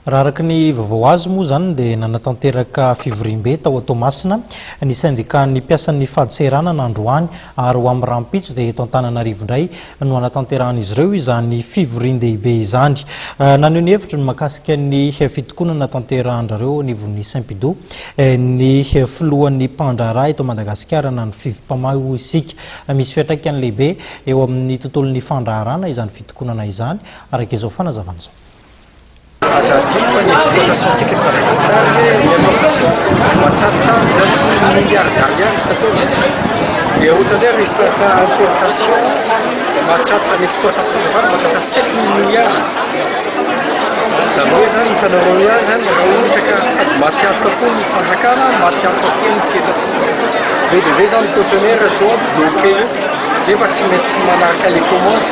raha araka ny vaovao azy moa zany dia nanatanteraka fivoriam-be tao Toamasina ny syndicat ny mpiasan'ny fady serana n'Androany ary ho amin'ny rampitso dia eto Antananarivo indray no anatanteran'izy ireo izany fivorian-dehibe izany. Naneho ny hevitra ny mahakasika ny fitokonana natanteran'ireo nivon'ny Saint-Pidou ny filohan'ny mpandraharaha eto Madagasikara na ny fivim-pamaho isika. Misy fiantraikany lehibe eo amin'ny tontolon'ny fandraharana izany fitokonana izany araka izao fanazavana izao. Azadino fa ny exploitationtsika eto Madagasikara l'importation mahatratra 9 milliards d'ariary isan-taona. Dia ohatrany hoe resaka importation mahatratra ny exploitation zavatra mahatratra 7 milliards. Izany hoe zany hitanareo ihany zany raha ohatra ka sady matiato kokoa ny fanjakana, matiato kokoa ny setratsika. Be dia be zany conteneur zao bloqué nefa tsy maintsy manaraka les commandes.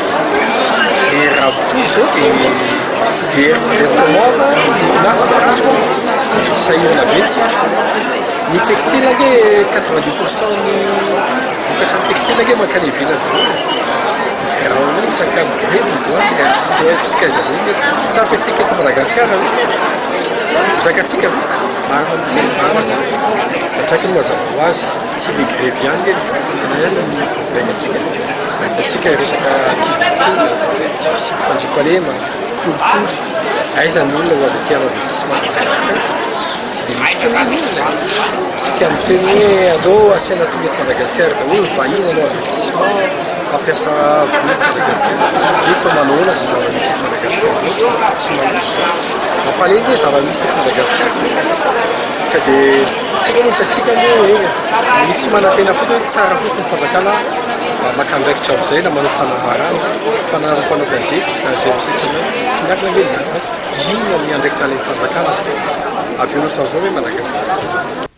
Et raha tout zao dia commande nasa transport sahirana betsika. Ny textile age 90% ny vokatra ny textile age mankany ivelany. Raha ohatra ka grevy dia tsika izany sampy atsika eto Madagasikara zakatsika maro amin'izay zany satraky ny mazava ho azy tsy le grevy ihany le fitokonana ihany ny problème atsika. Atsika resaka kibokina tsy fisy fandriam-palema kolikoly aizany olona ho avy aty amin'ny investissement Madagasikara tsy dia misy fanan'olona tsika miteny hoe aleo asiana tonga eto Madagasikara daholo vahiny anao investissement mampiasa voly Madagasikara nefa manoana zay zava-misy eto Madagasikara tsy manoso mampaleny hoe zava-misy eto Madagasikara ka dia tsika moa hitatsika hoe misy manantena fotsiny tsara fotsiny fanjakana makandraikitra amin'izay na manao fanavarana fanampanao gazety zay misy tsy miakina hoe inona ny andraikitra ilay fanjakana avy eo ohatran'izao hoe Madagasikara.